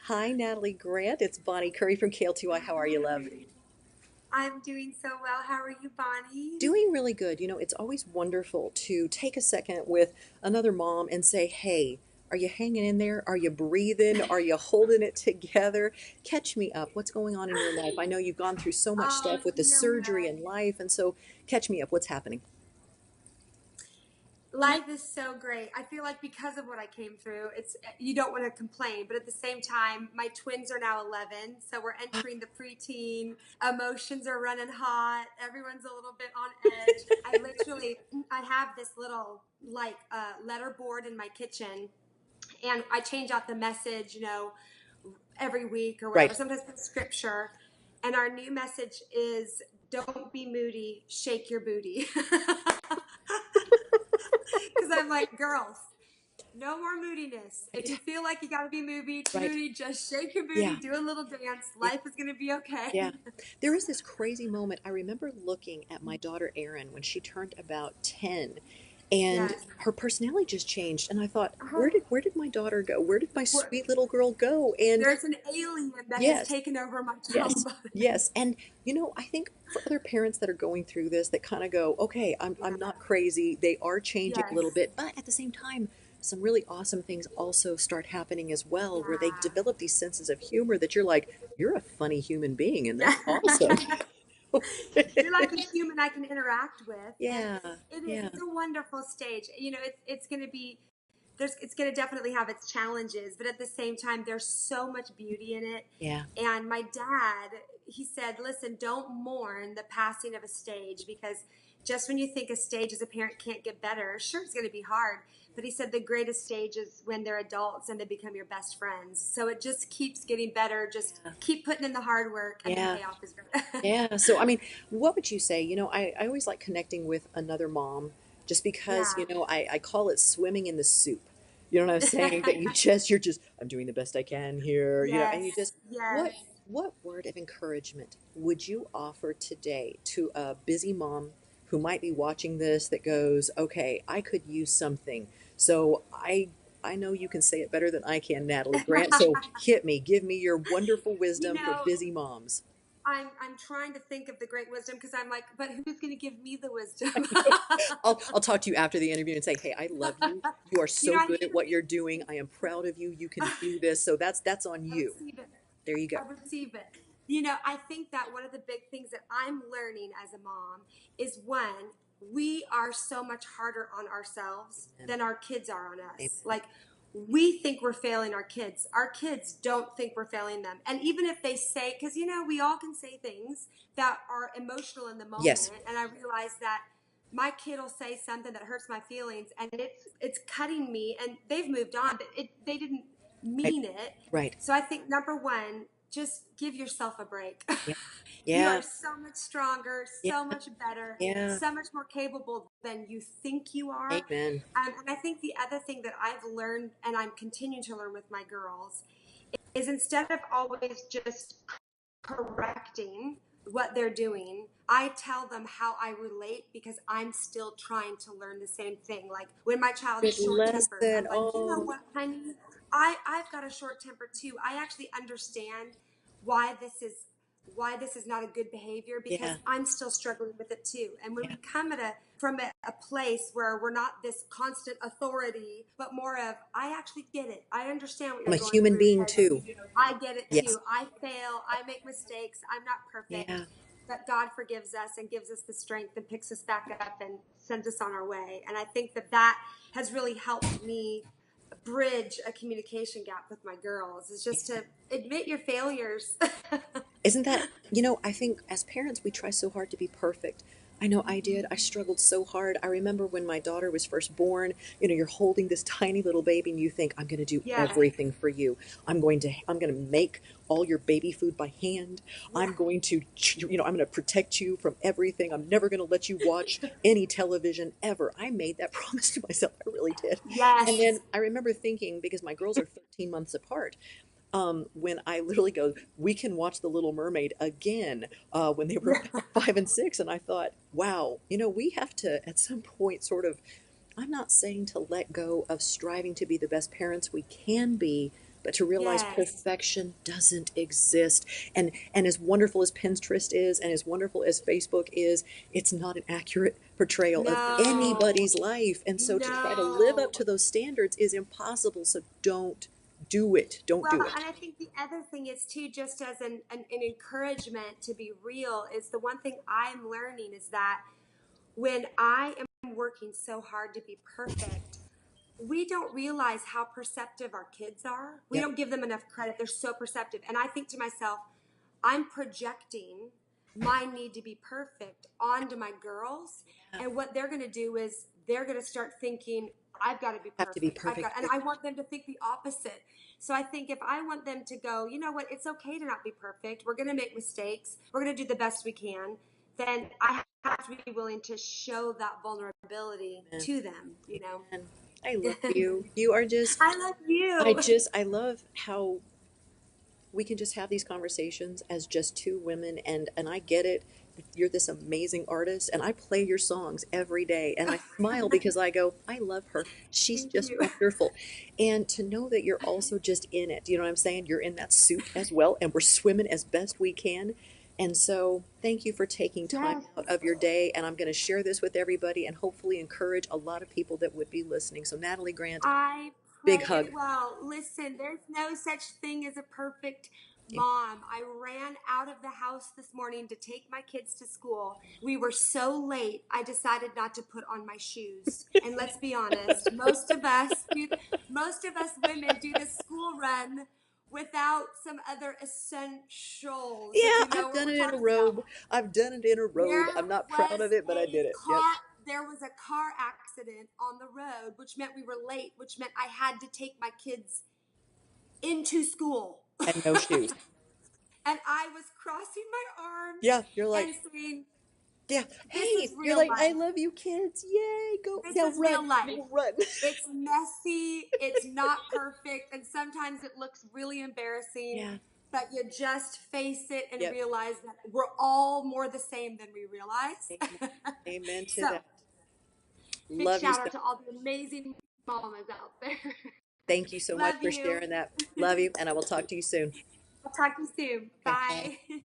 Hi, Natalie Grant. It's Bonnie Curry from KLTY. How are you, love? I'm doing so well. How are you, Bonnie? Doing really good. It's always wonderful to take a second with another mom and say, hey, are you hanging in there? Are you breathing? Are you holding it together? Catch me up. What's going on in your life? I know you've gone through so much Oh, stuff with the you know surgery what? and life, and so catch me up. What's happening? Life is so great. I feel like because of what I came through, it's you don't want to complain, but at the same time, my twins are now 11, so we're entering the preteen. Emotions are running hot. Everyone's a little bit on edge. I have this little like letter board in my kitchen, and I change out the message, every week or whatever. Right. Sometimes put scripture. And our new message is don't be moody, shake your booty. Because I'm like, girls, no more moodiness. If you Right. feel like you got to be Right. moody, just shake your booty, Yeah. do a little dance. Yeah. Life is going to be okay. Yeah. There is this crazy moment. I remember looking at my daughter Erin when she turned about 10 and Yes. her personality just changed and I thought, Uh-huh. where did my daughter go? Where did my We're- sweet little girl go? And There's an alien that has yes, taken over my child yes, body. yes. And I think for other parents that are going through this that kind of go, okay, I'm Yeah. not crazy. They are changing a little Yes. bit, but at the same time, some really awesome things also start happening as well, where they Yeah. develop these senses of humor that you're like, you're a funny human being, and Yeah. that's awesome. You're like a human I can interact with, and Yeah, yeah, it's a wonderful stage. It's going to be it's going to definitely have its challenges, but at the same time there's so much beauty in it. yeah, And my dad, he said, listen, don't mourn the passing of a stage, because just when you think a stage as a parent can't get better, sure, it's going to be hard, but he said the greatest stage is when they're adults and they become your best friends. So it just keeps getting better. Just yeah, keep putting in the hard work, and the yeah, payoff is great. yeah. So, I mean, what would you say? I always like connecting with another mom just because, Yeah. I call it swimming in the soup. You know what I'm saying? That you're just, I'm doing the best I can here, and you Yes, just, yes. what word of encouragement would you offer today to a busy mom who might be watching this that goes, okay, I could use something. So I know you can say it better than I can, Natalie Grant. So hit me, give me your wonderful You wisdom for know, busy moms. I'm trying to think of the great wisdom, because I'm like, but who's going to give me the wisdom? I'll talk to you after the interview and say, "Hey, I love you. You are so I good think at what you're doing. I am proud of you. You can do this." So that's on I you. receive it. There you go. I receive it. I think that one of the big things that I'm learning as a mom is, one, we are so much harder on ourselves Amen. than our kids are on us. Amen. Like, we think we're failing our kids. Our kids don't think we're failing them. And even if they say, because, we all can say things that are emotional in the moment. Yes. And I realize that my kid will say something that hurts my feelings, and it's cutting me, and they've moved on, but they didn't Right. mean it. Right. So I think number one, just give yourself a break. Yeah. You Yeah. are so much stronger, Yeah. so much better, Yeah. so much more capable than you think you are. Amen. And I think the other thing that I've learned, and I'm continuing to learn with my girls, is instead of always just correcting what they're doing, I tell them how I relate, because I'm still trying to learn the same thing. Like, when my child is Good short tempered, lesson. I'm like, you know Oh, what, honey? I've got a short temper too. I actually understand why this is not a good behavior, because yeah. I'm still struggling with it too. And when Yeah. we come from a place where we're not this constant authority, but more of, I actually get it. I understand what I'm you're a going human through, being because too. I get it Yes. too. I fail. I make mistakes. I'm not perfect. Yeah. But God forgives us and gives us the strength and picks us back up and sends us on our way. And I think that has really helped me bridge a communication gap with my girls, is just to admit your failures. Isn't that, I think as parents, we try so hard to be perfect. I know I did. I struggled so hard. I remember when my daughter was first born, you're holding this tiny little baby and you think, I'm going to do Yes. everything for you. I'm going to make all your baby food by hand. Yeah. I'm going to protect you from everything. I'm never going to let you watch any television ever. I made that promise to myself. I really did. And then Yes. I remember thinking, because my girls are 13 months apart, when I literally go, we can watch The Little Mermaid again when they were Yeah. about 5 and 6. And I thought, wow, we have to at some point sort of, I'm not saying to let go of striving to be the best parents we can be, but to realize Yes. perfection doesn't exist. And as wonderful as Pinterest is, and as wonderful as Facebook is, it's not an accurate portrayal of No. anybody's life. And so to try to live up No. to those standards is impossible. So don't do it. Don't Well, do it. and I think the other thing is too, just as an encouragement to be real, is the one thing I'm learning is that when I am working so hard to be perfect, we don't realize how perceptive our kids are. We Yep. don't give them enough credit. They're so perceptive. And I think to myself, I'm projecting my need to be perfect onto my girls. Yeah. And what they're going to do is they're going to start thinking, I've got to be Have to be perfect. perfect. And I want them to think the opposite. So I think if I want them to go, you know what, it's okay to not be perfect. We're going to make mistakes. We're going to do the best we can. Then I have to be willing to show that vulnerability Amen. to them, you know. Amen. I love you. You are just, I love you. I love how we can just have these conversations as just two women, and I get it. You're this amazing artist, and I play your songs every day, and I smile because I go, I love her. She's Thank just you. wonderful. And to know that you're also just in it, you know what I'm saying? You're in that soup as well, and we're swimming as best we can. And so thank you for taking time Yes. out of your day, and I'm going to share this with everybody and hopefully encourage a lot of people that would be listening. So Natalie Grant, I big pray it hug. well. Listen, there's no such thing as a perfect mom. I ran out of the house this morning to take my kids to school. We were so late, I decided not to put on my shoes. And let's be honest, most of us women do the school run without some other essentials, if Yeah, you know I've what done we're it in a talking about. robe. I've done it in a robe. There I'm not proud was of it, but I a did it. Yep. car there was a car accident on the road, which meant we were late, which meant I had to take my kids into school. And no shoes. And I was crossing my arms Yeah, you're like, and saying, yeah. this is Hey, you're real like, I life. love you, kids. Yay, go This now, is run, real life. now run. It's messy, it's not perfect, and sometimes it looks really embarrassing, Yeah. but you just face it and Yep. realize that we're all more the same than we realize. Amen. Amen to So, that. big Love you shout so. out to all the amazing mamas out there. Thank you so much Love for you. sharing that. Love you, and I will talk to you soon. I'll talk to you soon. Okay, bye. Bye.